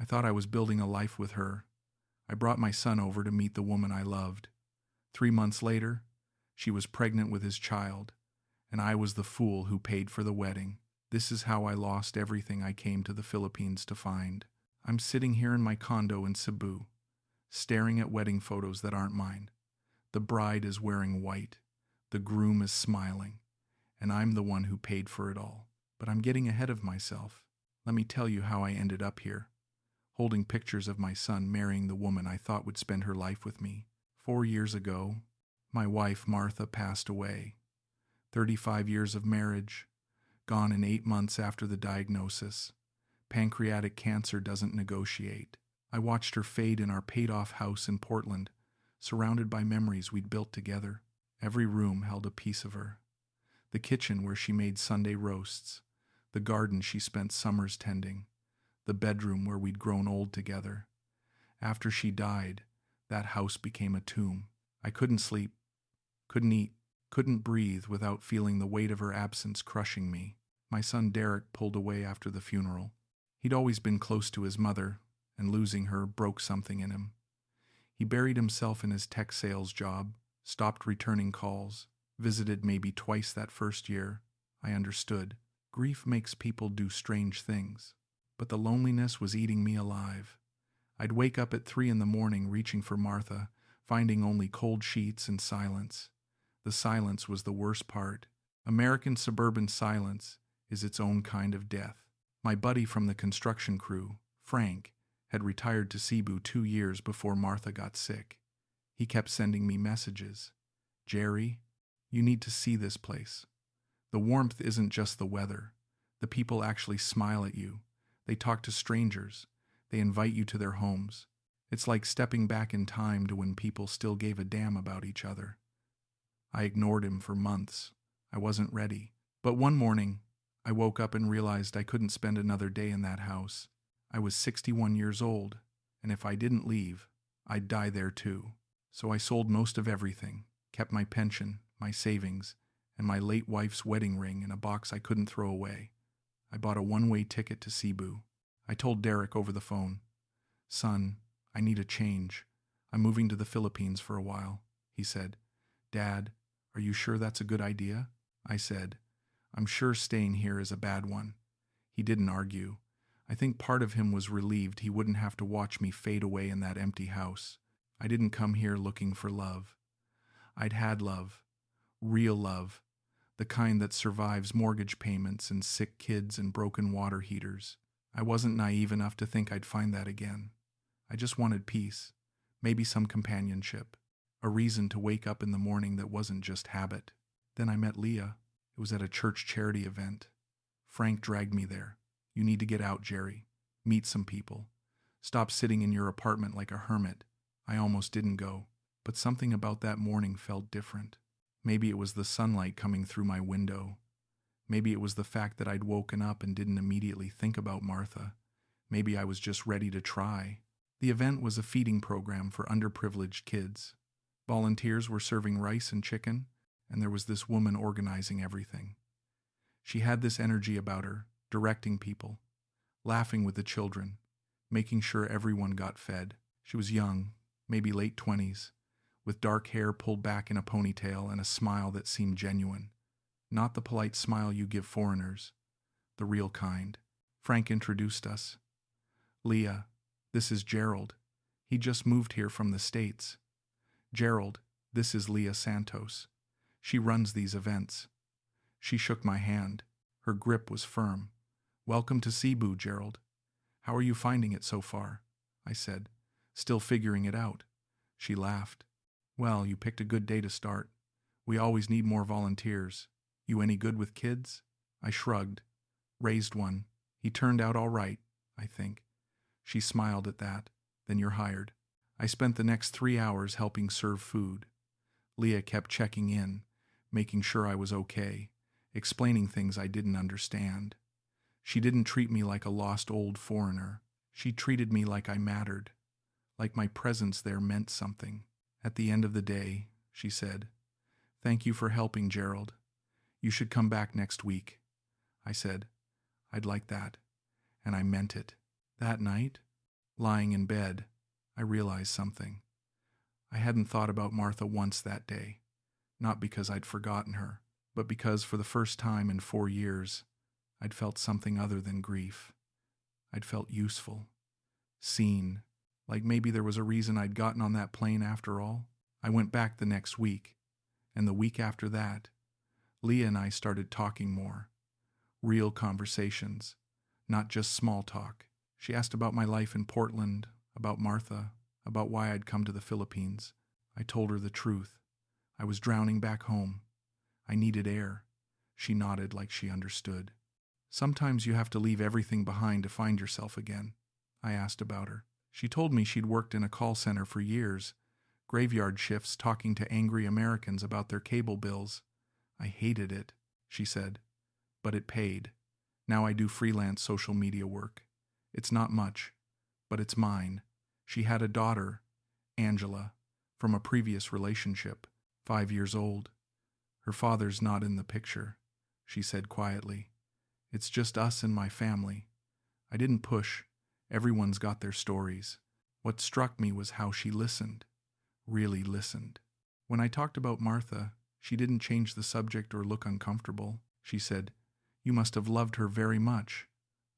I thought I was building a life with her. I brought my son over to meet the woman I loved. 3 months later, she was pregnant with his child, and I was the fool who paid for the wedding. This is how I lost everything I came to the Philippines to find. I'm sitting here in my condo in Cebu, staring at wedding photos that aren't mine. The bride is wearing white, the groom is smiling, and I'm the one who paid for it all. But I'm getting ahead of myself. Let me tell you how I ended up here, holding pictures of my son marrying the woman I thought would spend her life with me. 4 years ago, my wife Martha passed away. 35 years of marriage, gone in 8 months after the diagnosis. Pancreatic cancer doesn't negotiate. I watched her fade in our paid-off house in Portland, surrounded by memories we'd built together. Every room held a piece of her. The kitchen where she made Sunday roasts, the garden she spent summers tending, the bedroom where we'd grown old together. After she died, that house became a tomb. I couldn't sleep, couldn't eat, couldn't breathe without feeling the weight of her absence crushing me. My son Derek pulled away after the funeral. He'd always been close to his mother, and losing her broke something in him. He buried himself in his tech sales job, stopped returning calls, visited maybe twice that first year. I understood. Grief makes people do strange things. But the loneliness was eating me alive. I'd wake up at 3 a.m. reaching for Martha, finding only cold sheets and silence. The silence was the worst part. American suburban silence is its own kind of death. My buddy from the construction crew, Frank, had retired to Cebu 2 years before Martha got sick. He kept sending me messages. "Jerry, you need to see this place. The warmth isn't just the weather. The people actually smile at you. They talk to strangers. They invite you to their homes. It's like stepping back in time to when people still gave a damn about each other." I ignored him for months. I wasn't ready. But one morning, I woke up and realized I couldn't spend another day in that house. I was 61 years old, and if I didn't leave, I'd die there too. So I sold most of everything, kept my pension, my savings, and my late wife's wedding ring in a box I couldn't throw away. I bought a one-way ticket to Cebu. I told Derek over the phone, "Son, I need a change. I'm moving to the Philippines for a while." He said, "Dad, are you sure that's a good idea?" I said, "I'm sure staying here is a bad one." He didn't argue. I think part of him was relieved he wouldn't have to watch me fade away in that empty house. I didn't come here looking for love. I'd had love, real love, the kind that survives mortgage payments and sick kids and broken water heaters. I wasn't naive enough to think I'd find that again. I just wanted peace, maybe some companionship, a reason to wake up in the morning that wasn't just habit. Then I met Leah. It was at a church charity event. Frank dragged me there. "You need to get out, Jerry. Meet some people. Stop sitting in your apartment like a hermit." I almost didn't go, but something about that morning felt different. Maybe it was the sunlight coming through my window. Maybe it was the fact that I'd woken up and didn't immediately think about Martha. Maybe I was just ready to try. The event was a feeding program for underprivileged kids. Volunteers were serving rice and chicken, and there was this woman organizing everything. She had this energy about her, directing people, laughing with the children, making sure everyone got fed. She was young, maybe late 20s, with dark hair pulled back in a ponytail and a smile that seemed genuine. Not the polite smile you give foreigners, the real kind. Frank introduced us. "Leah, this is Gerald. He just moved here from the States. Gerald, this is Leah Santos. She runs these events." She shook my hand. Her grip was firm. "Welcome to Cebu, Gerald. How are you finding it so far?" I said, "Still figuring it out." She laughed. "Well, you picked a good day to start. We always need more volunteers. You any good with kids?" I shrugged. "Raised one. He turned out all right, I think." She smiled at that. "Then you're hired." I spent the next 3 hours helping serve food. Leah kept checking in, making sure I was okay, explaining things I didn't understand. She didn't treat me like a lost old foreigner. She treated me like I mattered, like my presence there meant something. At the end of the day, she said, "Thank you for helping, Gerald. You should come back next week." I said, "I'd like that." And I meant it. That night, Lying in bed, I realized something. I hadn't thought about Martha once that day, not because I'd forgotten her, but because for the first time in 4 years, I'd felt something other than grief. I'd felt useful, seen, like maybe there was a reason I'd gotten on that plane after all. I went back the next week, and the week after that, Leah and I started talking more. Real conversations, not just small talk. She asked about my life in Portland, about Martha, about why I'd come to the Philippines. I told her the truth. I was drowning back home. I needed air. She nodded like she understood. Sometimes you have to leave everything behind to find yourself again. I asked about her. She told me she'd worked in a call center for years, graveyard shifts talking to angry Americans about their cable bills. I hated it, she said, but it paid. Now I do freelance social media work. It's not much, but it's mine. She had a daughter, Angela, from a previous relationship, 5 years old. Her father's not in the picture, she said quietly. It's just us and my family. I didn't push. Everyone's got their stories. What struck me was how she listened, really listened. When I talked about Martha, she didn't change the subject or look uncomfortable. She said, "You must have loved her very much."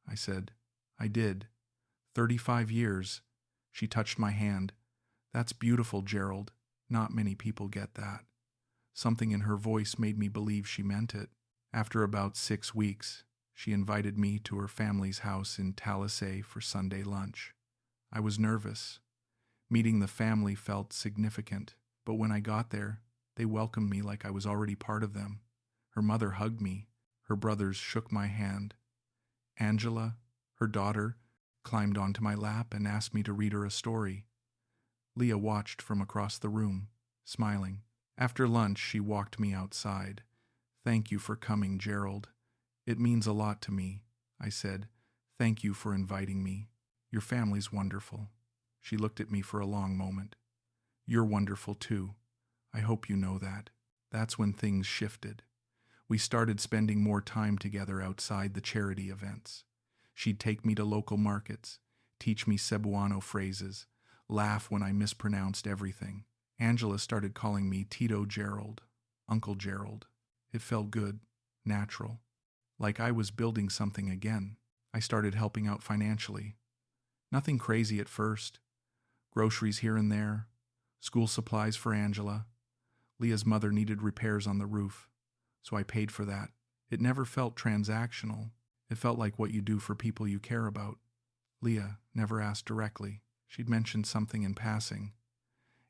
I said, "I did. 35 years. She touched my hand. "That's beautiful, Gerald. Not many people get that." Something in her voice made me believe she meant it. After about 6 weeks, she invited me to her family's house in Talisay for Sunday lunch. I was nervous. Meeting the family felt significant, but when I got there, they welcomed me like I was already part of them. Her mother hugged me. Her brothers shook my hand. Angela, her daughter, climbed onto my lap and asked me to read her a story. Leah watched from across the room, smiling. After lunch, she walked me outside. "Thank you for coming, Gerald. It means a lot to me," I said. "Thank you for inviting me. Your family's wonderful." She looked at me for a long moment. "You're wonderful too. I hope you know that." That's when things shifted. We started spending more time together outside the charity events. She'd take me to local markets, teach me Cebuano phrases, laugh when I mispronounced everything. Angela started calling me Tito Gerald, Uncle Gerald. It felt good, natural, like I was building something again. I started helping out financially. Nothing crazy at first. Groceries here and there, school supplies for Angela. Leah's mother needed repairs on the roof, so I paid for that. It never felt transactional. It felt like what you do for people you care about. Leah never asked directly. She'd mentioned something in passing.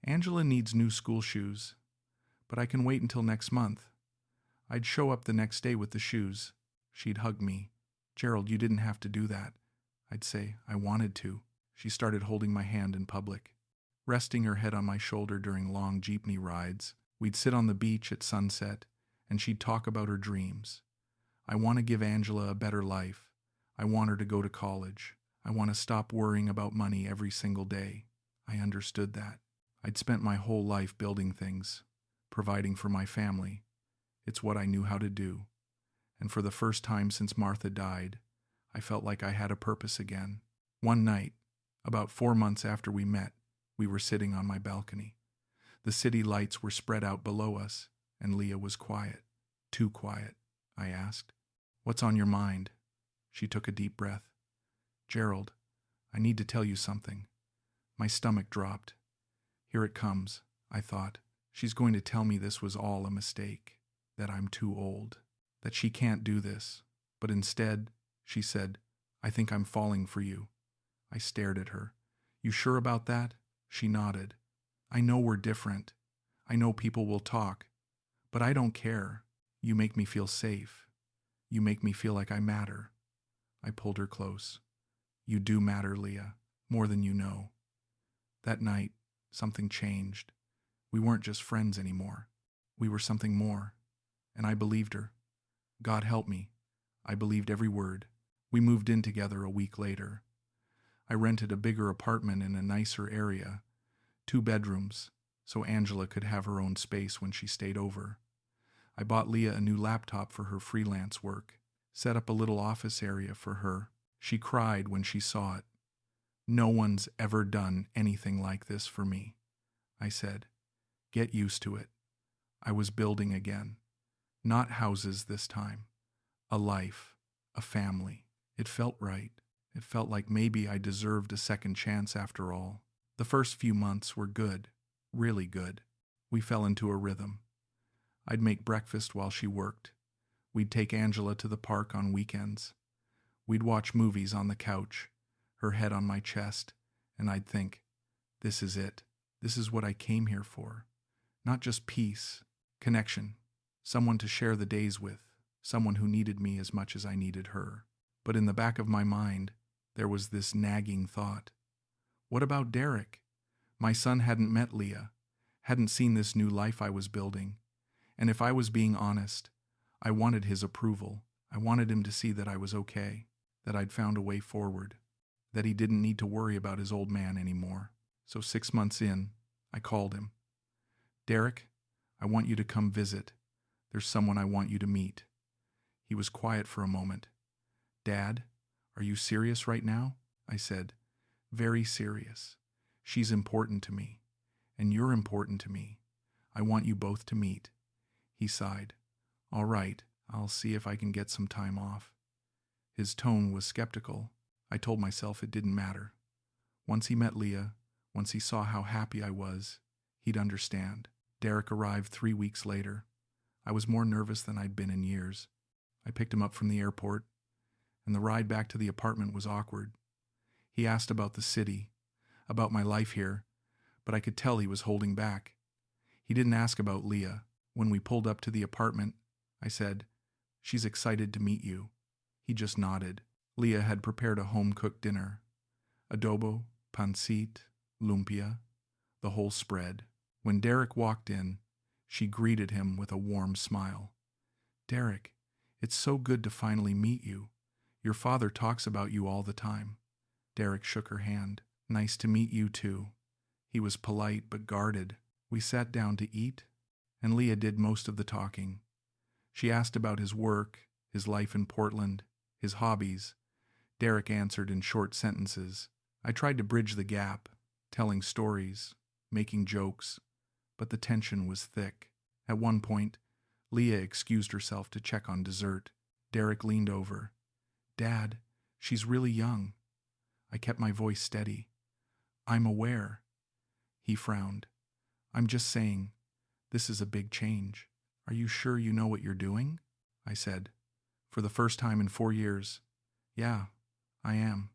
"Angela needs new school shoes, but I can wait until next month." I'd show up the next day with the shoes. She'd hug me. "Gerald, you didn't have to do that." I'd say, "I wanted to." She started holding my hand in public, resting her head on my shoulder during long jeepney rides. We'd sit on the beach at sunset, and she'd talk about her dreams. "I want to give Angela a better life. I want her to go to college. I want to stop worrying about money every single day." I understood that. I'd spent my whole life building things, providing for my family. It's what I knew how to do. And for the first time since Martha died, I felt like I had a purpose again. One night, about 4 months after we met, we were sitting on my balcony. The city lights were spread out below us, and Leah was quiet. Too quiet. I asked, "What's on your mind?" She took a deep breath. "Gerald, I need to tell you something." My stomach dropped. Here it comes, I thought. She's going to tell me this was all a mistake, that I'm too old, that she can't do this. But instead, she said, "I think I'm falling for you." I stared at her. "You sure about that?" She nodded. "I know we're different. I know people will talk. But I don't care. You make me feel safe. You make me feel like I matter." I pulled her close. "You do matter, Leah, more than you know." That night, something changed. We weren't just friends anymore. We were something more. And I believed her. God help me. I believed every word. We moved in together a week later. I rented a bigger apartment in a nicer area, 2 bedrooms, so Angela could have her own space when she stayed over. I bought Leah a new laptop for her freelance work, set up a little office area for her. She cried when she saw it. No one's ever done anything like this for me, I said. Get used to it. I was building again. Not houses this time. A life. A family. It felt right. It felt like maybe I deserved a second chance after all. The first few months were good. Really good. We fell into a rhythm. I'd make breakfast while she worked. We'd take Angela to the park on weekends. We'd watch movies on the couch, her head on my chest, and I'd think, this is it. This is what I came here for. Not just peace, connection, someone to share the days with, someone who needed me as much as I needed her. But in the back of my mind, there was this nagging thought. What about Derek? My son hadn't met Leah, hadn't seen this new life I was building. And if I was being honest, I wanted his approval. I wanted him to see that I was okay, that I'd found a way forward, that he didn't need to worry about his old man anymore. So 6 months in, I called him. Derek, I want you to come visit. There's someone I want you to meet. He was quiet for a moment. Dad, are you serious right now? I said. Very serious. She's important to me, and you're important to me. I want you both to meet. He sighed. All right, I'll see if I can get some time off. His tone was skeptical. I told myself it didn't matter. Once he met Leah, once he saw how happy I was, he'd understand. Derek arrived 3 weeks later. I was more nervous than I'd been in years. I picked him up from the airport, and the ride back to the apartment was awkward. He asked about the city, about my life here, but I could tell he was holding back. He didn't ask about Leah. When we pulled up to the apartment, I said, She's excited to meet you. He just nodded. Leah had prepared a home-cooked dinner. Adobo, pancit, lumpia, the whole spread. When Derek walked in, she greeted him with a warm smile. Derek, it's so good to finally meet you. Your father talks about you all the time. Derek shook her hand. Nice to meet you too. He was polite but guarded. We sat down to eat, and Leah did most of the talking. She asked about his work, his life in Portland, his hobbies. Derek answered in short sentences. I tried to bridge the gap, telling stories, making jokes, but the tension was thick. At one point, Leah excused herself to check on dessert. Derek leaned over. Dad, she's really young. I kept my voice steady. I'm aware. He frowned. I'm just saying, this is a big change. Are you sure you know what you're doing? I said. For the first time in 4 years. Yeah, I am.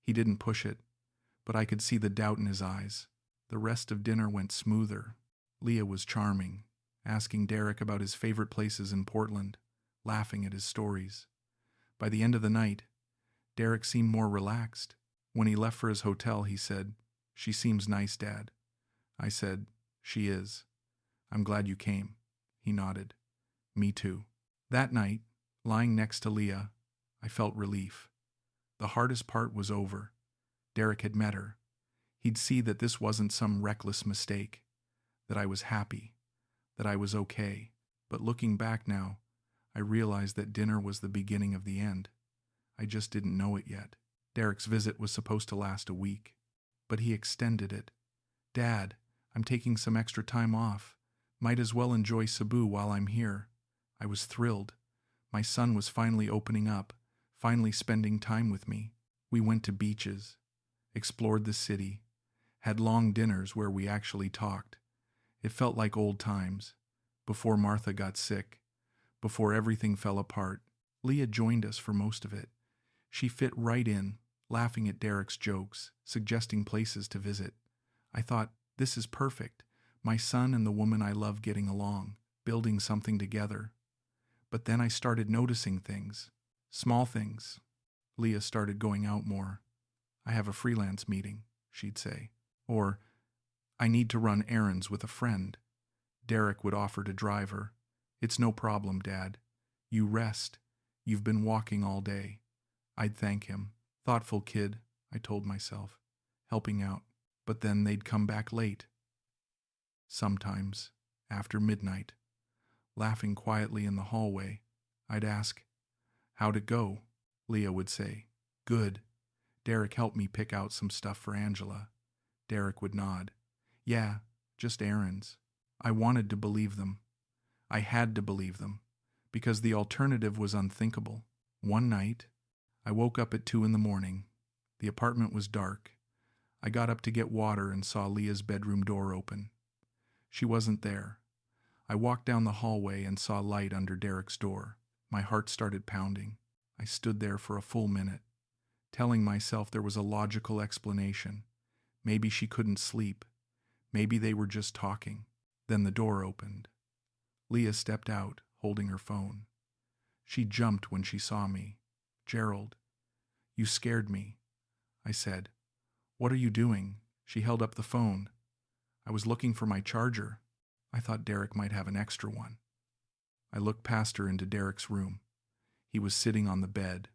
He didn't push it, but I could see the doubt in his eyes. The rest of dinner went smoother. Leah was charming, asking Derek about his favorite places in Portland, laughing at his stories. By the end of the night, Derek seemed more relaxed. When he left for his hotel, he said, She seems nice, Dad. I said, She is. I'm glad you came. He nodded. Me too. That night, lying next to Leah, I felt relief. The hardest part was over. Derek had met her. He'd see that this wasn't some reckless mistake, that I was happy, that I was okay. But looking back now, I realized that dinner was the beginning of the end. I just didn't know it yet. Derek's visit was supposed to last a week, but he extended it. Dad, I'm taking some extra time off. Might as well enjoy Cebu while I'm here. I was thrilled. My son was finally opening up, finally spending time with me. We went to beaches, explored the city, had long dinners where we actually talked. It felt like old times, before Martha got sick, before everything fell apart. Leah joined us for most of it. She fit right in, laughing at Derek's jokes, suggesting places to visit. I thought, this is perfect. My son and the woman I love getting along, building something together. But then I started noticing things, small things. Leah started going out more. I have a freelance meeting, she'd say. Or, I need to run errands with a friend. Derek would offer to drive her. It's no problem, Dad. You rest. You've been walking all day. I'd thank him. Thoughtful kid, I told myself, helping out. But then they'd come back late. Sometimes, after midnight, laughing quietly in the hallway, I'd ask, How'd it go? Leah would say, Good. Derek helped me pick out some stuff for Angela. Derek would nod. Yeah, just errands. I wanted to believe them. I had to believe them, because the alternative was unthinkable. One night, I woke up at 2 in the morning. The apartment was dark. I got up to get water and saw Leah's bedroom door open. She wasn't there. I walked down the hallway and saw light under Derek's door. My heart started pounding. I stood there for a full minute, telling myself there was a logical explanation. Maybe she couldn't sleep. Maybe they were just talking. Then the door opened. Leah stepped out, holding her phone. She jumped when she saw me. "Gerald, you scared me," I said. "What are you doing?" She held up the phone. "I was looking for my charger. I thought Derek might have an extra one." I looked past her into Derek's room. He was sitting on the bed,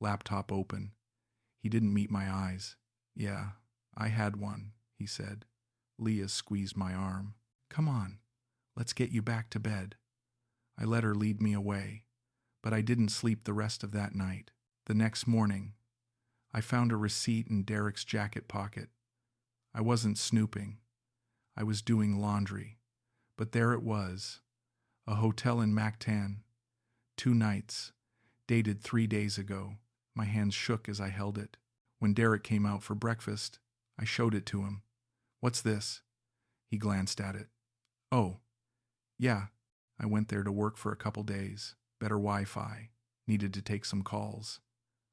laptop open. He didn't meet my eyes. "Yeah, I had one," he said. Leah squeezed my arm. "Come on, let's get you back to bed." I let her lead me away, but I didn't sleep the rest of that night. The next morning, I found a receipt in Derek's jacket pocket. I wasn't snooping. I was doing laundry. But there it was, a hotel in Mactan. 2 nights, dated 3 days ago. My hands shook as I held it. When Derek came out for breakfast, I showed it to him. "What's this?" He glanced at it. "Oh, yeah, I went there to work for a couple days. Better Wi-Fi. Needed to take some calls."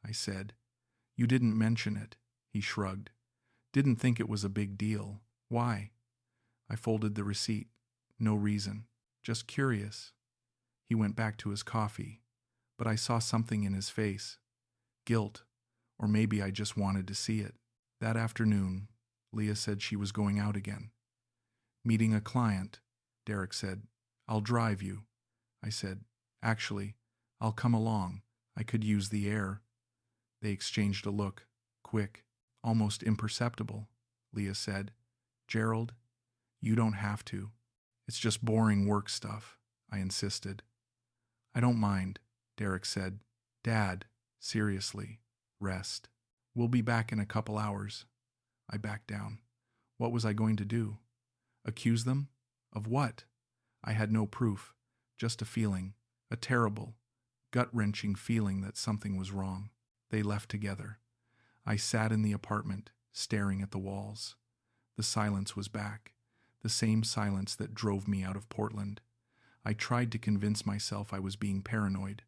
I said. "You didn't mention it." He shrugged. "Didn't think it was a big deal. Why?" I folded the receipt. "No reason. Just curious." He went back to his coffee, but I saw something in his face. Guilt, or maybe I just wanted to see it. That afternoon, Leah said she was going out again. "Meeting a client," Derek said. "I'll drive you." I said, "Actually, I'll come along. I could use the air." They exchanged a look, quick, almost imperceptible. Leah said, "Gerald, you don't have to. It's just boring work stuff," I insisted. "I don't mind," Derek said. "Dad, seriously, rest. We'll be back in a couple hours." I backed down. What was I going to do? Accuse them? Of what? I had no proof, just a feeling, a terrible, gut-wrenching feeling that something was wrong. They left together. I sat in the apartment, staring at the walls. The silence was back, the same silence that drove me out of Portland. I tried to convince myself I was being paranoid.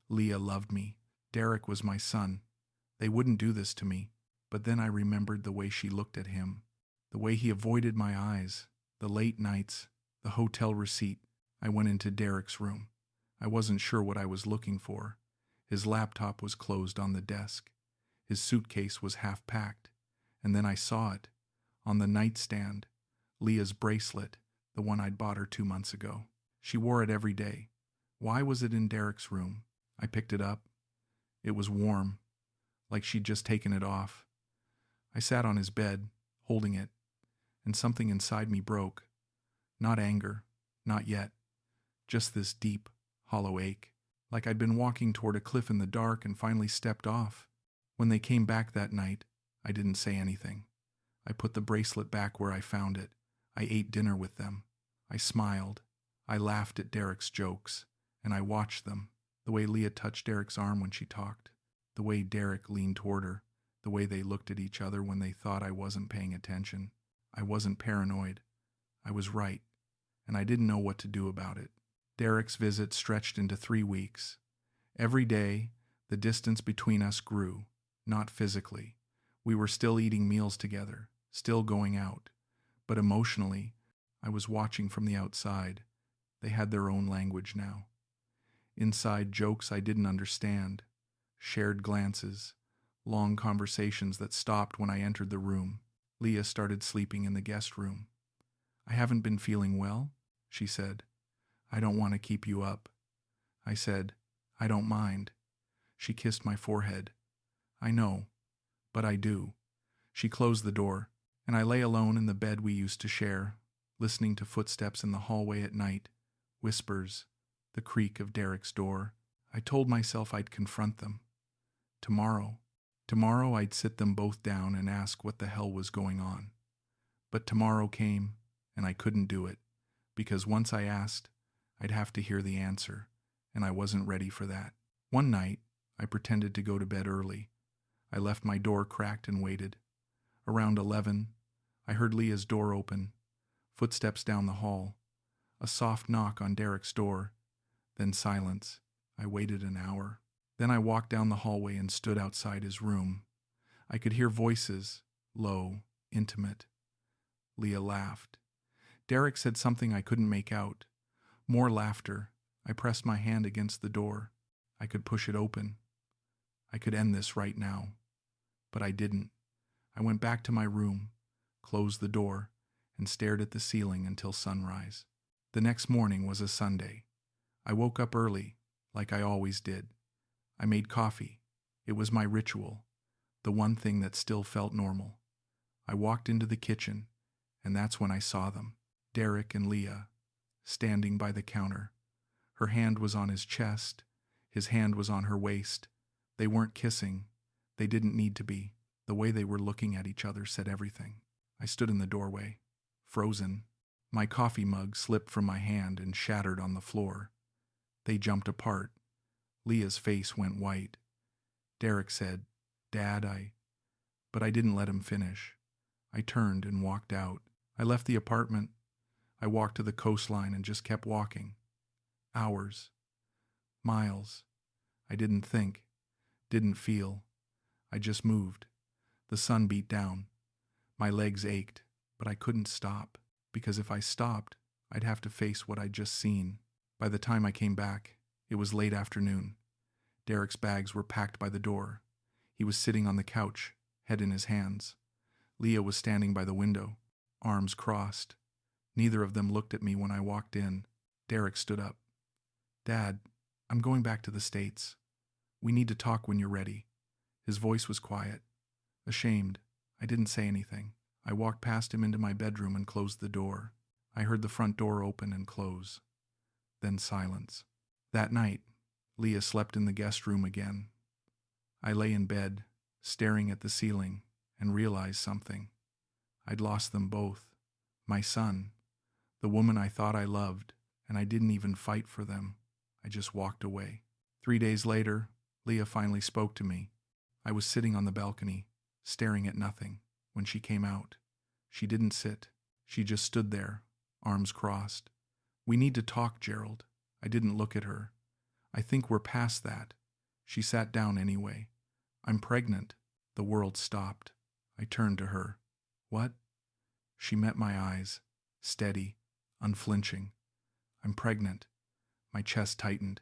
Leah loved me. Derek was my son. They wouldn't do this to me. But then I remembered the way she looked at him, the way he avoided my eyes, the late nights, the hotel receipt. I went into Derek's room. I wasn't sure what I was looking for. His laptop was closed on the desk. His suitcase was half packed. And then I saw it, on the nightstand, Leah's bracelet, the one I'd bought her 2 months ago. She wore it every day. Why was it in Derek's room? I picked it up. It was warm, like she'd just taken it off. I sat on his bed, holding it, and something inside me broke. Not anger, not yet. Just this deep, hollow ache, like I'd been walking toward a cliff in the dark and finally stepped off. When they came back that night, I didn't say anything. I put the bracelet back where I found it. I ate dinner with them. I smiled. I laughed at Derek's jokes, and I watched them, the way Leah touched Derek's arm when she talked, the way Derek leaned toward her, the way they looked at each other when they thought I wasn't paying attention. I wasn't paranoid. I was right, and I didn't know what to do about it. Derek's visit stretched into 3 weeks. Every day, the distance between us grew, not physically. We were still eating meals together, still going out. But emotionally, I was watching from the outside. They had their own language now. Inside jokes I didn't understand, shared glances, long conversations that stopped when I entered the room. Leah started sleeping in the guest room. "I haven't been feeling well," she said. "I don't want to keep you up." I said, "I don't mind." She kissed my forehead. "I know, but I do." She closed the door, and I lay alone in the bed we used to share, listening to footsteps in the hallway at night, whispers, the creak of Derek's door. I told myself I'd confront them. Tomorrow, Tomorrow I'd sit them both down and ask what the hell was going on. But tomorrow came, and I couldn't do it, because once I asked, I'd have to hear the answer, and I wasn't ready for that. One night, I pretended to go to bed early. I left my door cracked and waited. Around 11, I heard Leah's door open, footsteps down the hall, a soft knock on Derek's door, then silence. I waited an hour. Then I walked down the hallway and stood outside his room. I could hear voices, low, intimate. Leah laughed. Derek said something I couldn't make out. More laughter. I pressed my hand against the door. I could push it open. I could end this right now. But I didn't. I went back to my room, closed the door, and stared at the ceiling until sunrise. The next morning was a Sunday. I woke up early, like I always did. I made coffee. It was my ritual, the one thing that still felt normal. I walked into the kitchen, and that's when I saw them, Derek and Leah, standing by the counter. Her hand was on his chest. His hand was on her waist. They weren't kissing. They didn't need to be. The way they were looking at each other said everything. I stood in the doorway, frozen. My coffee mug slipped from my hand and shattered on the floor. They jumped apart. Leah's face went white. Derek said, "Dad, But I didn't let him finish. I turned and walked out. I left the apartment. I walked to the coastline and just kept walking. Hours. Miles. I didn't think. Didn't feel. I just moved. The sun beat down. My legs ached, but I couldn't stop, because if I stopped, I'd have to face what I'd just seen. By the time I came back, it was late afternoon. Derek's bags were packed by the door. He was sitting on the couch, head in his hands. Leah was standing by the window, arms crossed. Neither of them looked at me when I walked in. Derek stood up. "Dad, I'm going back to the States. We need to talk when you're ready." His voice was quiet. Ashamed, I didn't say anything. I walked past him into my bedroom and closed the door. I heard the front door open and close. Then silence. That night, Leah slept in the guest room again. I lay in bed, staring at the ceiling, and realized something. I'd lost them both. My son, the woman I thought I loved, and I didn't even fight for them. I just walked away. 3 days later, Leah finally spoke to me. I was sitting on the balcony, staring at nothing, when she came out. She didn't sit. She just stood there, arms crossed. "We need to talk, Gerald." I didn't look at her. "I think we're past that." She sat down anyway. "I'm pregnant." The world stopped. I turned to her. "What?" She met my eyes, steady, unflinching. "I'm pregnant." My chest tightened.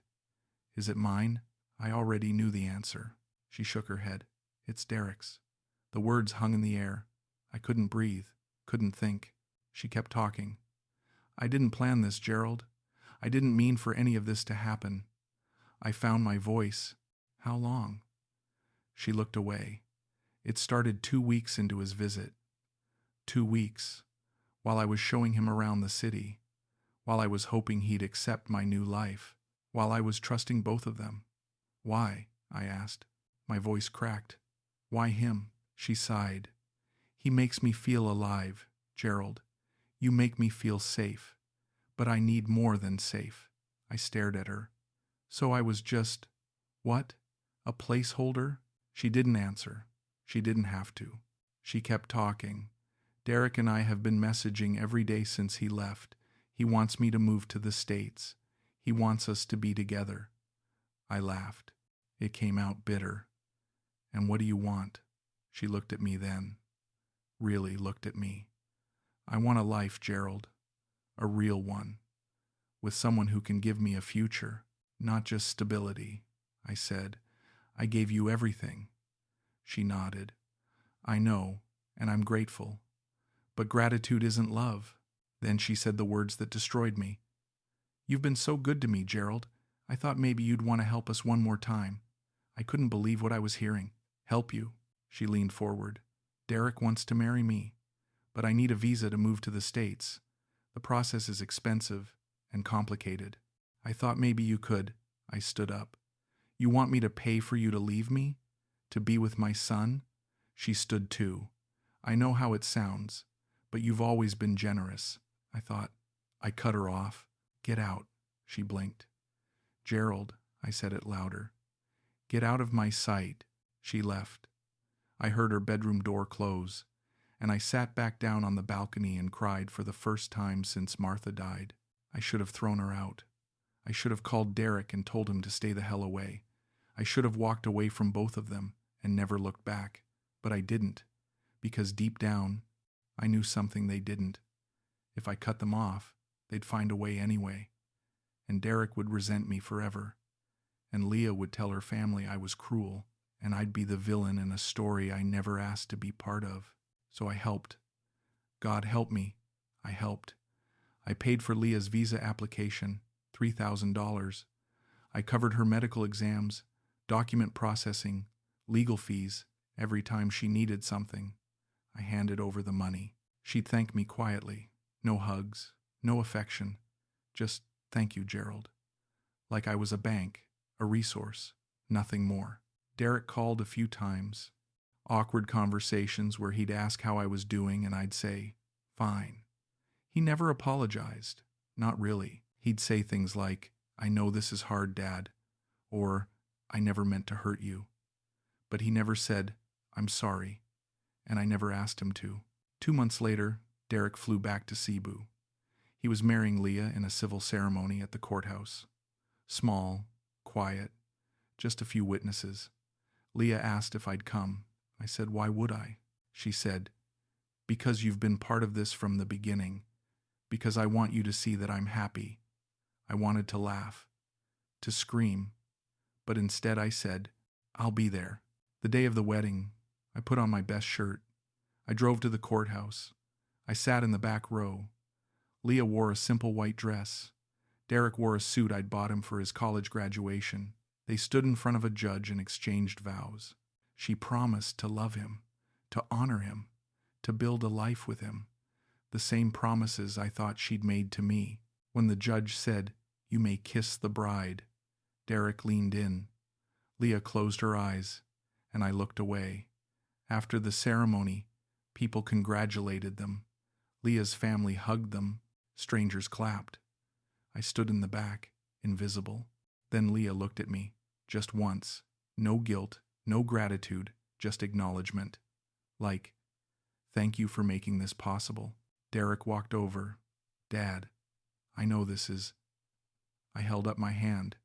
"Is it mine?" I already knew the answer. She shook her head. "It's Derek's." The words hung in the air. I couldn't breathe, couldn't think. She kept talking. "I didn't plan this, Gerald. I didn't mean for any of this to happen. I found my voice." "How long?" She looked away. It started 2 weeks into his visit. 2 weeks, while I was showing him around the city, while I was hoping he'd accept my new life, while I was trusting both of them. "Why?" I asked. My voice cracked. "Why him?" She sighed. "He makes me feel alive, Gerald. You make me feel safe. But I need more than safe." I stared at her. "So I was just, what? A placeholder?" She didn't answer. She didn't have to. She kept talking. "Derek and I have been messaging every day since he left. He wants me to move to the States. He wants us to be together." I laughed. It came out bitter. "And what do you want?" She looked at me then. Really looked at me. "I want a life, Gerald. A real one. With someone who can give me a future, not just stability." I said. "I gave you everything." She nodded. "I know, and I'm grateful. But gratitude isn't love." Then she said the words that destroyed me. "You've been so good to me, Gerald. I thought maybe you'd want to help us one more time." I couldn't believe what I was hearing. "Help you?" She leaned forward. "Derek wants to marry me, but I need a visa to move to the States. The process is expensive and complicated. I thought maybe you could." I stood up. "You want me to pay for you to leave me?" To be with my son? She stood too. I know how it sounds, but you've always been generous. I thought. I cut her off. Get out, she blinked. Gerald, I said it louder. Get out of my sight. She left. I heard her bedroom door close, and I sat back down on the balcony and cried for the first time since Martha died. I should have thrown her out. I should have called Derek and told him to stay the hell away. I should have walked away from both of them and never looked back. But I didn't, because deep down, I knew something they didn't. If I cut them off, they'd find a way anyway. And Derek would resent me forever. And Leah would tell her family I was cruel, and I'd be the villain in a story I never asked to be part of. So I helped. God help me. I helped. I paid for Leah's visa application, $3,000. I covered her medical exams, document processing, legal fees, every time she needed something. I handed over the money. She'd thank me quietly. No hugs, no affection. Just, thank you, Gerald. Like I was a bank, a resource, nothing more. Derek called a few times. Awkward conversations where he'd ask how I was doing and I'd say, fine. He never apologized. Not really. He'd say things like, I know this is hard, Dad, or I never meant to hurt you. But he never said, I'm sorry, and I never asked him to. 2 months later, Derek flew back to Cebu. He was marrying Leah in a civil ceremony at the courthouse. Small, quiet, just a few witnesses. Leah asked if I'd come. I said, why would I? She said, because you've been part of this from the beginning. Because I want you to see that I'm happy. I wanted to laugh, to scream, but instead I said, I'll be there. The day of the wedding, I put on my best shirt. I drove to the courthouse. I sat in the back row. Leah wore a simple white dress. Derek wore a suit I'd bought him for his college graduation. They stood in front of a judge and exchanged vows. She promised to love him, to honor him, to build a life with him. The same promises I thought she'd made to me. When the judge said, you may kiss the bride, Derek leaned in. Leah closed her eyes, and I looked away. After the ceremony, people congratulated them. Leah's family hugged them. Strangers clapped. I stood in the back, invisible. Then Leah looked at me, just once. No guilt, no gratitude, just acknowledgement. Like, thank you for making this possible. Derek walked over. Dad, I know this is... I held up my hand.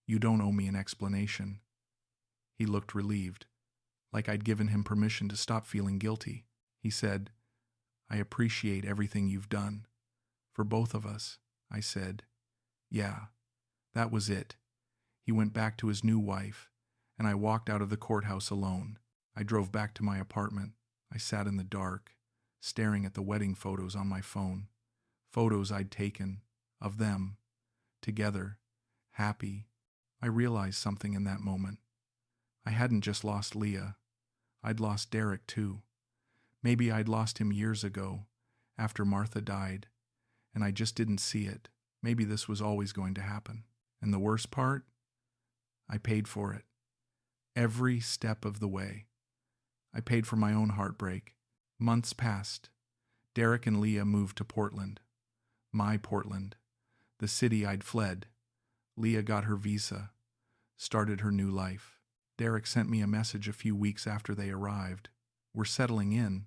You don't owe me an explanation. He looked relieved, like I'd given him permission to stop feeling guilty. He said, I appreciate everything you've done. For both of us, I said. Yeah, that was it. He went back to his new wife, and I walked out of the courthouse alone. I drove back to my apartment. I sat in the dark, staring at the wedding photos on my phone. Photos I'd taken, of them, together, happy. I realized something in that moment. I hadn't just lost Leah. I'd lost Derek too. Maybe I'd lost him years ago, after Martha died, and I just didn't see it. Maybe this was always going to happen. And the worst part? I paid for it. Every step of the way. I paid for my own heartbreak. Months passed. Derek and Leah moved to Portland. My Portland. The city I'd fled. Leah got her visa. Started her new life. Derek sent me a message a few weeks after they arrived. We're settling in.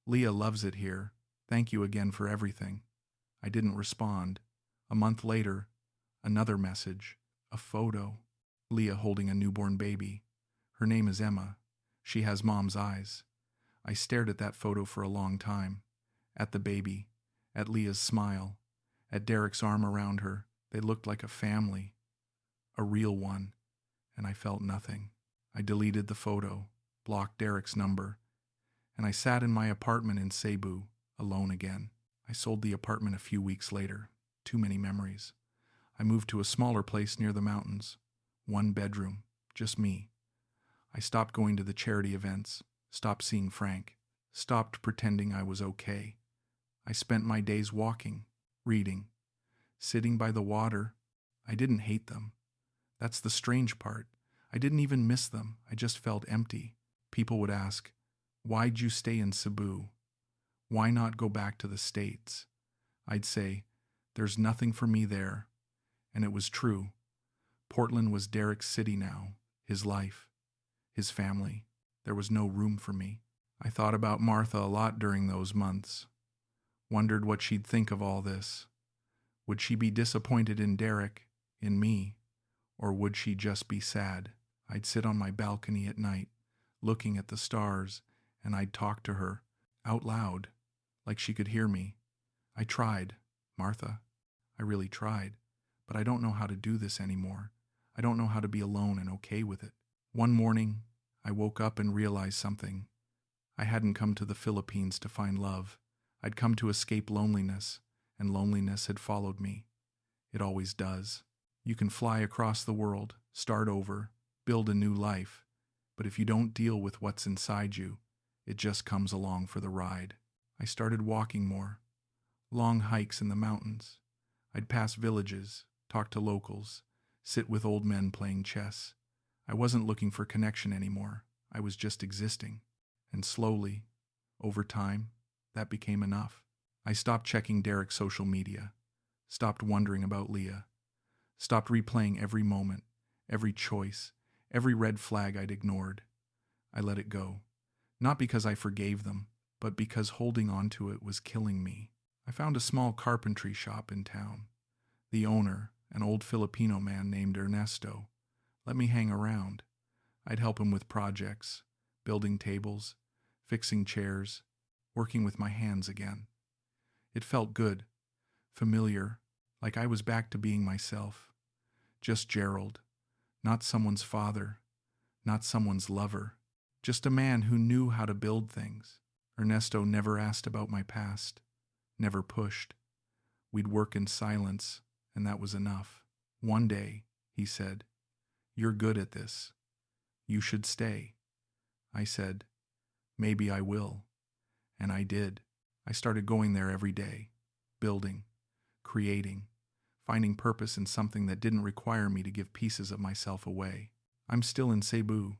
Leah loves it here. Thank you again for everything. I didn't respond. A month later, another message. A photo. Leah holding a newborn baby. Her name is Emma. She has mom's eyes. I stared at that photo for a long time. At the baby. At Leah's smile. At Derek's arm around her. They looked like a family. A real one. And I felt nothing. I deleted the photo, blocked Derek's number, and I sat in my apartment in Cebu, alone again. I sold the apartment a few weeks later. Too many memories. I moved to a smaller place near the mountains. 1 bedroom, just me. I stopped going to the charity events, stopped seeing Frank, stopped pretending I was okay. I spent my days walking, reading, sitting by the water. I didn't hate them. That's the strange part. I didn't even miss them, I just felt empty. People would ask, "Why'd you stay in Cebu? Why not go back to the States?" I'd say, "There's nothing for me there." And it was true. Portland was Derek's city now, his life, his family. There was no room for me. I thought about Martha a lot during those months. Wondered what she'd think of all this. Would she be disappointed in Derek, in me, or would she just be sad? I'd sit on my balcony at night, looking at the stars, and I'd talk to her, out loud, like she could hear me. I tried, Martha. I really tried. But I don't know how to do this anymore. I don't know how to be alone and okay with it. One morning, I woke up and realized something. I hadn't come to the Philippines to find love. I'd come to escape loneliness, and loneliness had followed me. It always does. You can fly across the world, start over, build a new life, but if you don't deal with what's inside you, it just comes along for the ride. I started walking more. Long hikes in the mountains. I'd pass villages, talk to locals, sit with old men playing chess. I wasn't looking for connection anymore. I was just existing. And slowly, over time, that became enough. I stopped checking Derek's social media, stopped wondering about Leah, stopped replaying every moment, every choice, every red flag I'd ignored. I let it go, not because I forgave them, but because holding on to it was killing me. I found a small carpentry shop in town. The owner, an old Filipino man named Ernesto, let me hang around. I'd help him with projects, building tables, fixing chairs, working with my hands again. It felt good, familiar, like I was back to being myself. Just Gerald, not someone's father, not someone's lover, just a man who knew how to build things. Ernesto never asked about my past, never pushed. We'd work in silence, and that was enough. One day, he said, "You're good at this. You should stay." I said, "Maybe I will." And I did. I started going there every day, building, creating, finding purpose in something that didn't require me to give pieces of myself away. I'm still in Cebu,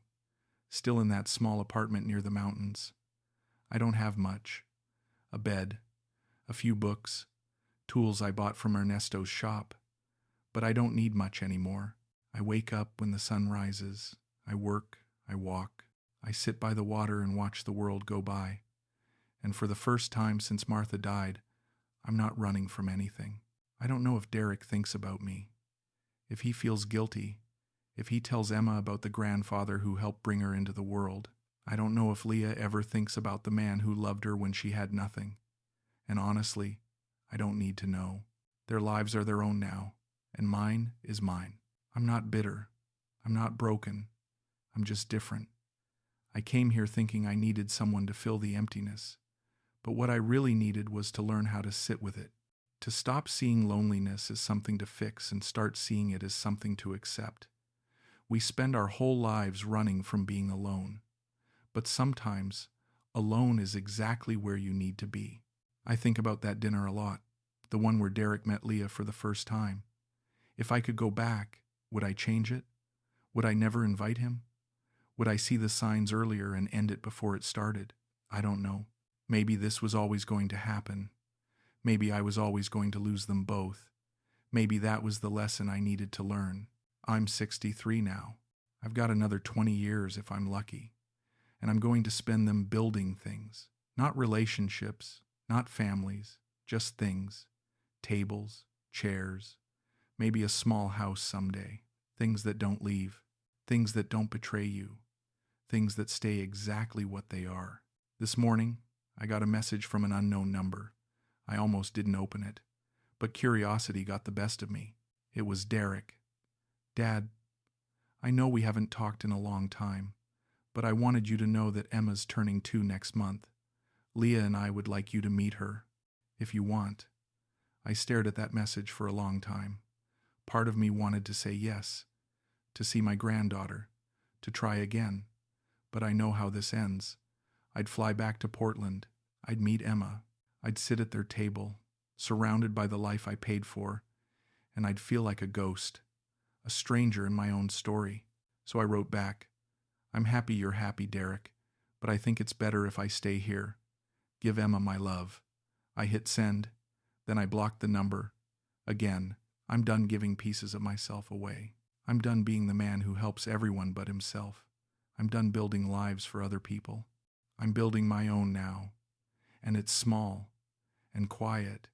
still in that small apartment near the mountains. I don't have much. A bed, a few books, tools I bought from Ernesto's shop. But I don't need much anymore. I wake up when the sun rises. I work, I walk. I sit by the water and watch the world go by. And for the first time since Martha died, I'm not running from anything. I don't know if Derek thinks about me, if he feels guilty, if he tells Emma about the grandfather who helped bring her into the world. I don't know if Leah ever thinks about the man who loved her when she had nothing. And honestly, I don't need to know. Their lives are their own now, and mine is mine. I'm not bitter. I'm not broken. I'm just different. I came here thinking I needed someone to fill the emptiness. But what I really needed was to learn how to sit with it, to stop seeing loneliness as something to fix and start seeing it as something to accept. We spend our whole lives running from being alone. But sometimes, alone is exactly where you need to be. I think about that dinner a lot, the one where Derek met Leah for the first time. If I could go back, would I change it? Would I never invite him? Would I see the signs earlier and end it before it started? I don't know. Maybe this was always going to happen. Maybe I was always going to lose them both. Maybe that was the lesson I needed to learn. I'm 63 now. I've got another 20 years if I'm lucky. And I'm going to spend them building things. Not relationships, not families, just things. Tables, chairs, maybe a small house someday. Things that don't leave. Things that don't betray you. Things that stay exactly what they are. This morning, I got a message from an unknown number. I almost didn't open it, but curiosity got the best of me. It was Derek. "Dad, I know we haven't talked in a long time, but I wanted you to know that Emma's turning 2 next month. Leah and I would like you to meet her, if you want." I stared at that message for a long time. Part of me wanted to say yes, to see my granddaughter, to try again, but I know how this ends. I'd fly back to Portland. I'd meet Emma. I'd sit at their table, surrounded by the life I paid for, and I'd feel like a ghost, a stranger in my own story. So I wrote back, I'm happy you're happy, Derek, but I think it's better if I stay here. Give Emma my love. I hit send, then I blocked the number. Again, I'm done giving pieces of myself away. I'm done being the man who helps everyone but himself. I'm done building lives for other people. I'm building my own now. And it's small, and quiet,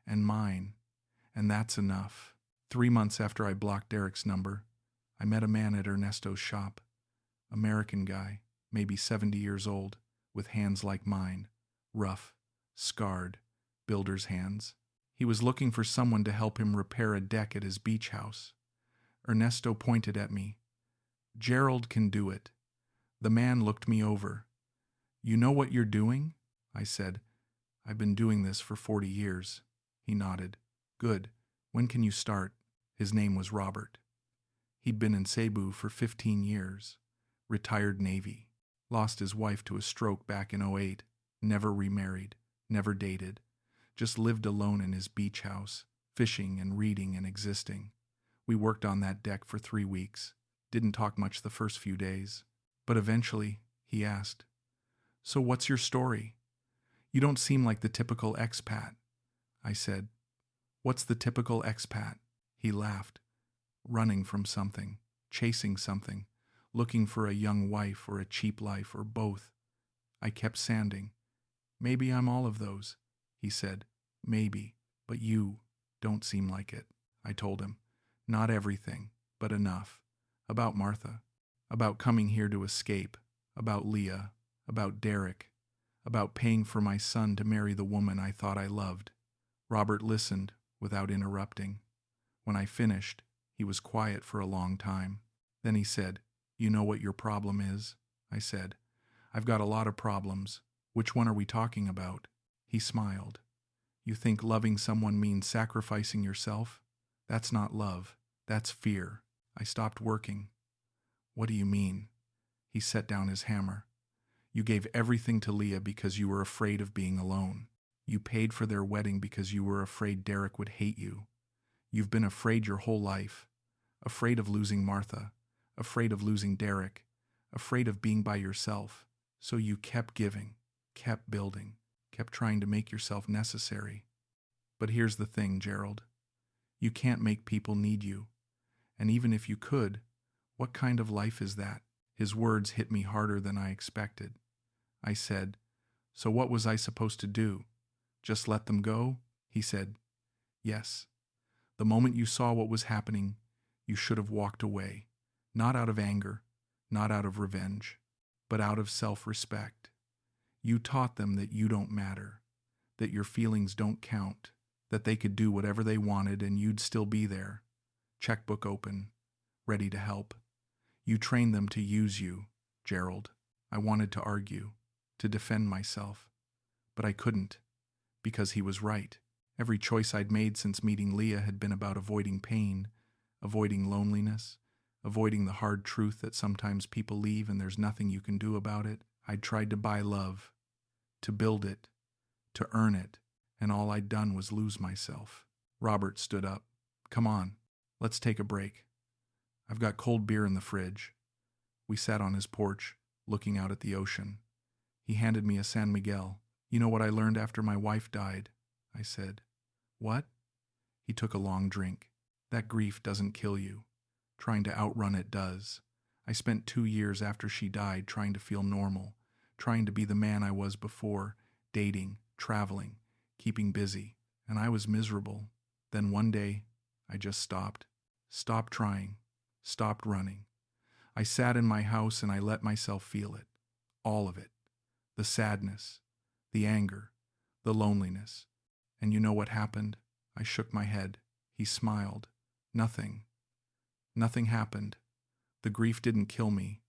and mine, and that's enough. 3 months after I blocked Derek's number, I met a man at Ernesto's shop. American guy, maybe 70 years old, with hands like mine, rough, scarred, builder's hands. He was looking for someone to help him repair a deck at his beach house. Ernesto pointed at me. Gerald can do it. The man looked me over. You know what you're doing? I said. I've been doing this for 40 years. He nodded. Good. When can you start? His name was Robert. He'd been in Cebu for 15 years. Retired Navy. Lost his wife to a stroke back in '08. Never remarried. Never dated. Just lived alone in his beach house, fishing and reading and existing. We worked on that deck for 3 weeks. Didn't talk much the first few days. But eventually, he asked, So what's your story? You don't seem like the typical expat. I said, What's the typical expat? He laughed. Running from something, chasing something, looking for a young wife or a cheap life or both. I kept sanding. Maybe I'm all of those, he said. Maybe, but you don't seem like it. I told him. Not everything, but enough. About Martha. About coming here to escape. About Leah. About Derek. About paying for my son to marry the woman I thought I loved. Robert listened without interrupting. When I finished, he was quiet for a long time. Then he said, You know what your problem is? I said, I've got a lot of problems. Which one are we talking about? He smiled. You think loving someone means sacrificing yourself? That's not love. That's fear. I stopped working. What do you mean? He set down his hammer. You gave everything to Leah because you were afraid of being alone. You paid for their wedding because you were afraid Derek would hate you. You've been afraid your whole life. Afraid of losing Martha. Afraid of losing Derek. Afraid of being by yourself. So you kept giving, kept building, kept trying to make yourself necessary. But here's the thing, Gerald. You can't make people need you. And even if you could, what kind of life is that? His words hit me harder than I expected. I said, So what was I supposed to do? Just let them go? He said, Yes. The moment you saw what was happening, you should have walked away. Not out of anger, not out of revenge, but out of self-respect. You taught them that you don't matter, that your feelings don't count, that they could do whatever they wanted and you'd still be there, checkbook open, ready to help. You trained them to use you, Gerald. I wanted to argue, to defend myself, but I couldn't, because he was right. Every choice I'd made since meeting Leah had been about avoiding pain, avoiding loneliness, avoiding the hard truth that sometimes people leave and there's nothing you can do about it. I'd tried to buy love, to build it, to earn it, and all I'd done was lose myself. Robert stood up. Come on, let's take a break. I've got cold beer in the fridge. We sat on his porch, looking out at the ocean. He handed me a San Miguel. You know what I learned after my wife died? I said. What? He took a long drink. That grief doesn't kill you. Trying to outrun it does. I spent 2 years after she died trying to feel normal, trying to be the man I was before, dating, traveling, keeping busy, and I was miserable. Then one day, I just stopped. Stopped trying. Stopped running. I sat in my house and I let myself feel it. All of it. The sadness, the anger, the loneliness. And you know what happened? I shook my head. He smiled. Nothing. Nothing happened. The grief didn't kill me.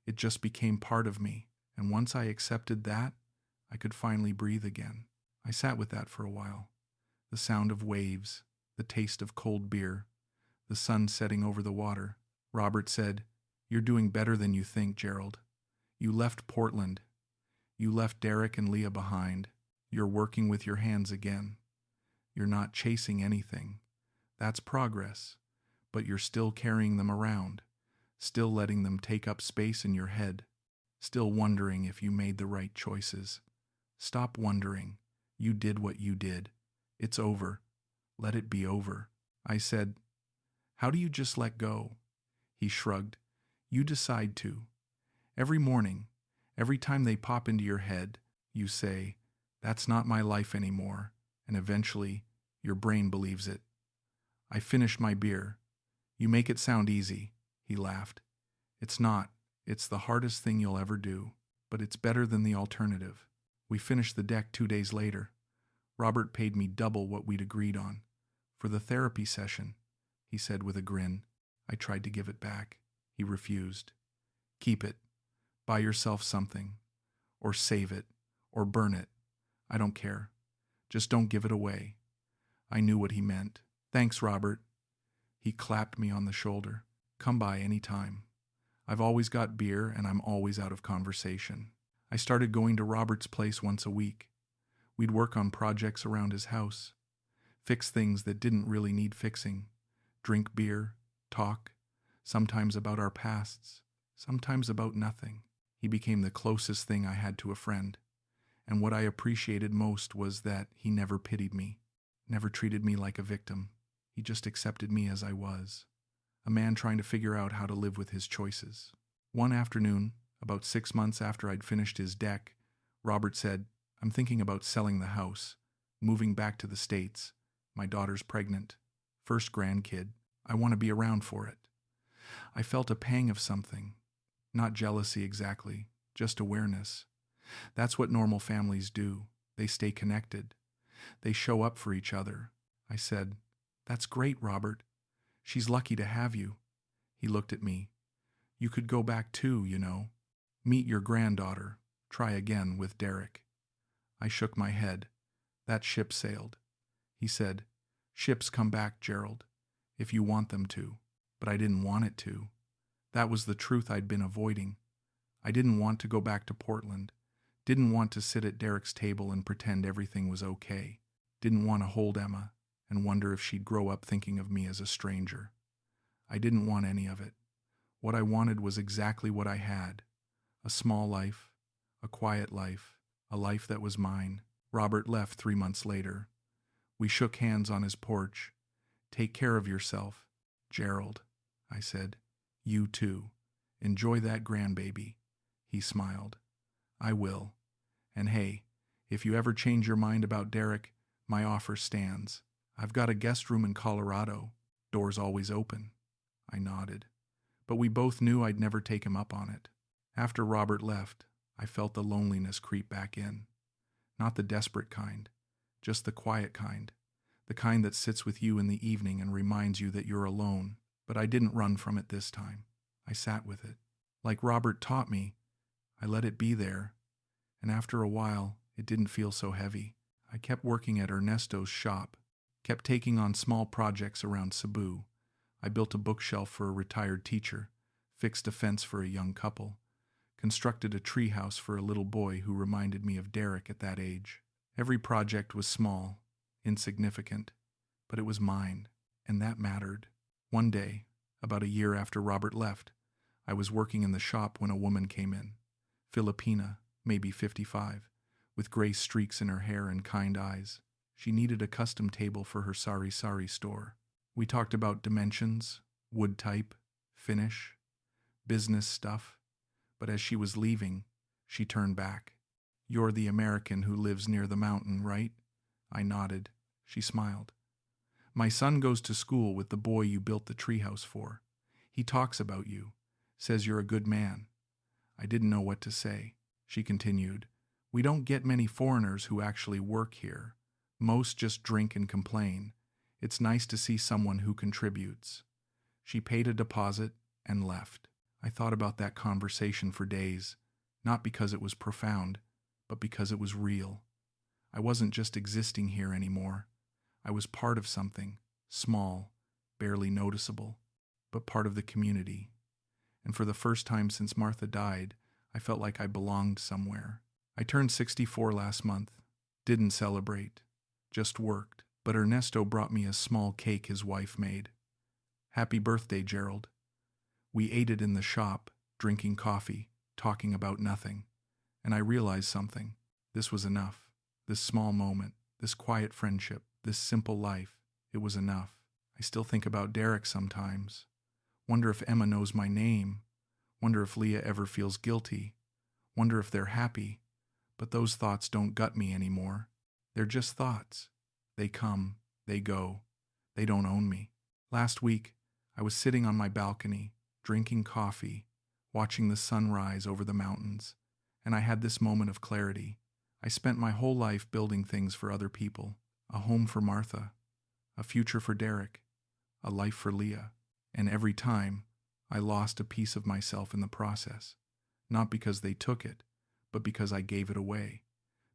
It just became part of me. And once I accepted that, I could finally breathe again. I sat with that for a while. The sound of waves, the taste of cold beer, the sun setting over the water. Robert said, You're doing better than you think, Gerald. You left Portland. You left Derek and Leah behind. You're working with your hands again. You're not chasing anything. That's progress. But you're still carrying them around. still letting them take up space in your head, still wondering if you made the right choices. Stop wondering. You did what you did. It's over. Let it be over. I said, how do you just let go? He shrugged. You decide to. Every morning, every time they pop into your head, you say, that's not my life anymore, and eventually, your brain believes it. I finished my beer. You make it sound easy, he laughed. It's not. It's the hardest thing you'll ever do, but it's better than the alternative. We finished the deck 2 days later. Robert paid me double what we'd agreed on. For the therapy session, he said with a grin. I tried to give it back. He refused. Keep it. Buy yourself something. Or save it. Or burn it. I don't care. Just don't give it away. I knew what he meant. Thanks, Robert. He clapped me on the shoulder. Come by any time. I've always got beer and I'm always out of conversation. I started going to Robert's place once a week. We'd work on projects around his house. Fix things that didn't really need fixing. Drink beer. Talk. Sometimes about our pasts. Sometimes about nothing. He became the closest thing I had to a friend. And what I appreciated most was that he never pitied me. Never treated me like a victim. He just accepted me as I was. A man trying to figure out how to live with his choices. One afternoon, about 6 months after I'd finished his deck, Robert said, I'm thinking about selling the house, moving back to the States. My daughter's pregnant. First grandkid. I want to be around for it. I felt a pang of something. Not jealousy exactly, just awareness. That's what normal families do. They stay connected. They show up for each other. I said, that's great, Robert. She's lucky to have you. He looked at me. You could go back too, you know. Meet your granddaughter. Try again with Derek. I shook my head. That ship sailed. He said, ships come back, Gerald, if you want them to. But I didn't want it to. That was the truth I'd been avoiding. I didn't want to go back to Portland. Didn't want to sit at Derek's table and pretend everything was okay. Didn't want to hold Emma and wonder if she'd grow up thinking of me as a stranger. I didn't want any of it. What I wanted was exactly what I had. A small life, a quiet life, a life that was mine. Robert left 3 months later. We shook hands on his porch. Take care of yourself, Gerald, I said. You too. Enjoy that grandbaby. He smiled. I will. And hey, if you ever change your mind about Derek, my offer stands. I've got a guest room in Colorado. Doors always open. I nodded. But we both knew I'd never take him up on it. After Robert left, I felt the loneliness creep back in. Not the desperate kind, just the quiet kind. The kind that sits with you in the evening and reminds you that you're alone. But I didn't run from it this time. I sat with it. Like Robert taught me, I let it be there. And after a while, it didn't feel so heavy. I kept working at Ernesto's shop, kept taking on small projects around Cebu. I built a bookshelf for a retired teacher, fixed a fence for a young couple, constructed a treehouse for a little boy who reminded me of Derek at that age. Every project was small, insignificant, but it was mine, and that mattered. One day, about a year after Robert left, I was working in the shop when a woman came in. Filipina, maybe 55, with gray streaks in her hair and kind eyes. She needed a custom table for her sari-sari store. We talked about dimensions, wood type, finish, business stuff, but as she was leaving, she turned back. You're the American who lives near the mountain, right? I nodded. She smiled. My son goes to school with the boy you built the treehouse for. He talks about you, says you're a good man. I didn't know what to say. She continued, we don't get many foreigners who actually work here. Most just drink and complain. It's nice to see someone who contributes. She paid a deposit and left. I thought about that conversation for days, not because it was profound, but because it was real. I wasn't just existing here anymore. I was part of something, small, barely noticeable, but part of the community. And for the first time since Martha died, I felt like I belonged somewhere. I turned 64 last month. Didn't celebrate. Just worked. But Ernesto brought me a small cake his wife made. Happy birthday, Gerald. We ate it in the shop, drinking coffee, talking about nothing. And I realized something. This was enough. This small moment, this quiet friendship, this simple life, it was enough. I still think about Derek sometimes. Wonder if Emma knows my name. Wonder if Leah ever feels guilty. Wonder if they're happy. But those thoughts don't gut me anymore. They're just thoughts. They come, they go. They don't own me. Last week, I was sitting on my balcony, drinking coffee, watching the sun rise over the mountains, and I had this moment of clarity. I spent my whole life building things for other people, a home for Martha, a future for Derek, a life for Leah, and every time, I lost a piece of myself in the process, not because they took it, but because I gave it away,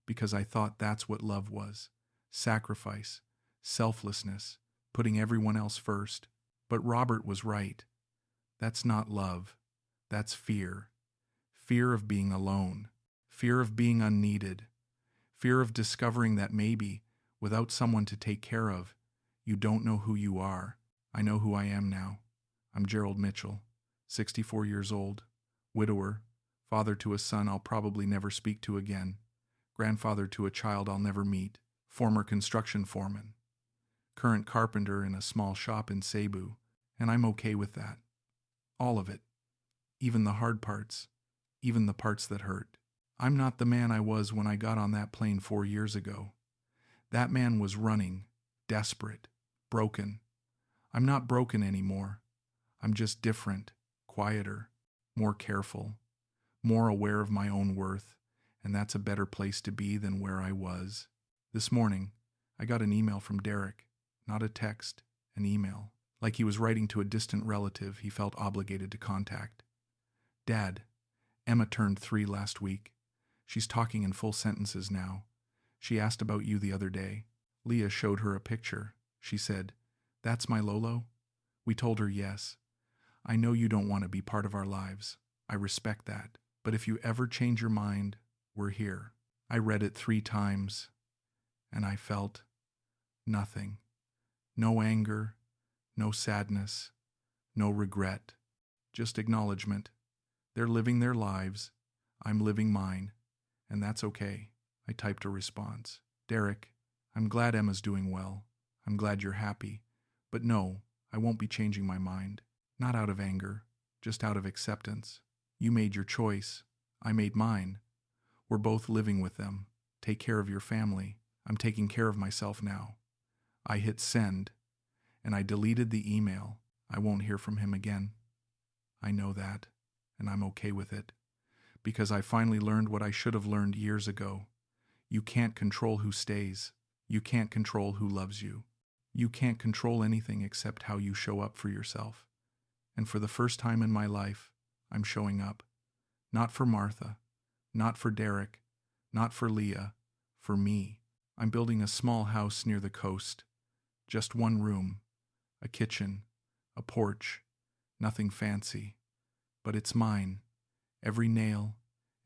because I thought that's what love was, sacrifice, selflessness, putting everyone else first. But Robert was right. That's not love. That's fear. Fear of being alone. Fear of being unneeded. Fear of discovering that maybe, without someone to take care of, you don't know who you are. I know who I am now. I'm Gerald Mitchell, 64 years old, widower, father to a son I'll probably never speak to again, grandfather to a child I'll never meet, former construction foreman, current carpenter in a small shop in Cebu, and I'm okay with that. All of it. Even the hard parts. Even the parts that hurt. I'm not the man I was when I got on that plane 4 years ago. That man was running, desperate, broken. I'm not broken anymore. I'm just different, quieter, more careful, more aware of my own worth, and that's a better place to be than where I was. This morning, I got an email from Derek, not a text, an email. Like he was writing to a distant relative he felt obligated to contact. Dad, Emma turned 3 last week. She's talking in full sentences now. She asked about you the other day. Leah showed her a picture. She said, "That's my Lolo?" We told her yes. I know you don't want to be part of our lives. I respect that. But if you ever change your mind, we're here. I read it 3 times, and I felt nothing. No anger, no sadness, no regret, just acknowledgement. They're living their lives, I'm living mine, and that's okay. I typed a response. Derek, I'm glad Emma's doing well. I'm glad you're happy. But no, I won't be changing my mind. Not out of anger, just out of acceptance. You made your choice. I made mine. We're both living with them. Take care of your family. I'm taking care of myself now. I hit send, and I deleted the email. I won't hear from him again. I know that, and I'm okay with it, because I finally learned what I should have learned years ago. You can't control who stays. You can't control who loves you. You can't control anything except how you show up for yourself. And for the first time in my life, I'm showing up. Not for Martha, not for Derek, not for Leah, for me. I'm building a small house near the coast. Just 1 room, a kitchen, a porch, nothing fancy. But it's mine. Every nail,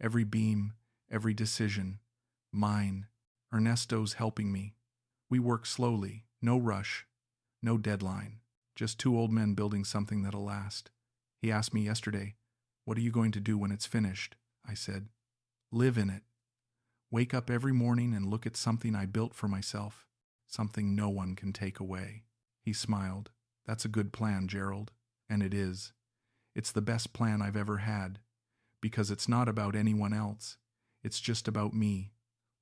every beam, every decision, mine. Ernesto's helping me. We work slowly, no rush, no deadline. Just 2 old men building something that'll last. He asked me yesterday, "What are you going to do when it's finished?" I said, "Live in it. Wake up every morning and look at something I built for myself, something no one can take away." He smiled. "That's a good plan, Gerald." And it is. It's the best plan I've ever had, because it's not about anyone else. It's just about me,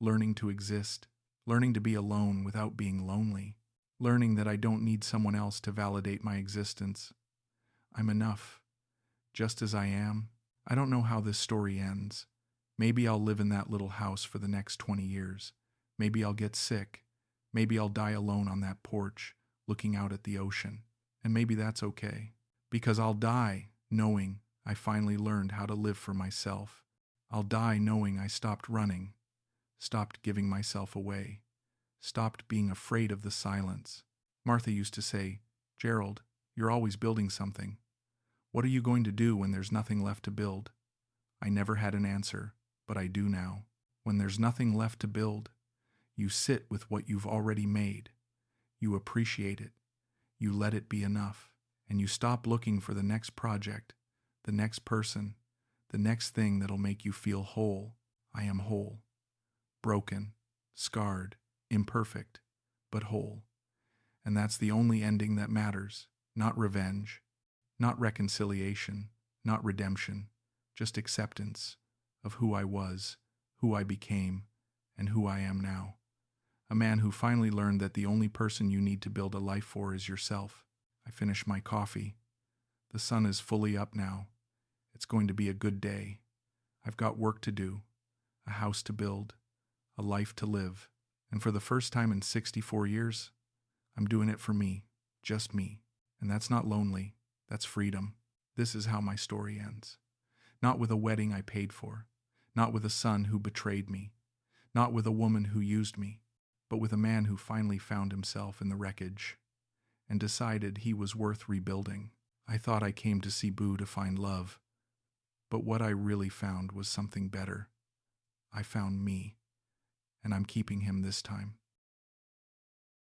learning to exist, learning to be alone without being lonely, learning that I don't need someone else to validate my existence. I'm enough, just as I am. I don't know how this story ends. Maybe I'll live in that little house for the next 20 years. Maybe I'll get sick. Maybe I'll die alone on that porch, looking out at the ocean. And maybe that's okay, because I'll die knowing I finally learned how to live for myself. I'll die knowing I stopped running, stopped giving myself away, stopped being afraid of the silence. Martha used to say, "Gerald, you're always building something. What are you going to do when there's nothing left to build?" I never had an answer, but I do now. When there's nothing left to build, you sit with what you've already made. You appreciate it. You let it be enough, and you stop looking for the next project the next person, the next thing that'll make you feel whole. I am whole. Broken, scarred, imperfect, but whole. And that's the only ending that matters. Not revenge, not reconciliation, not redemption, just acceptance of who I was, who I became, and who I am now. A man who finally learned that the only person you need to build a life for is yourself. I finished my coffee. The sun is fully up now. It's going to be a good day. I've got work to do, a house to build, a life to live. And for the first time in 64 years, I'm doing it for me, just me. And that's not lonely, that's freedom. This is how my story ends. Not with a wedding I paid for, not with a son who betrayed me, not with a woman who used me, but with a man who finally found himself in the wreckage and decided he was worth rebuilding. I thought I came to Cebu to find love, but what I really found was something better. I found me, and I'm keeping him this time.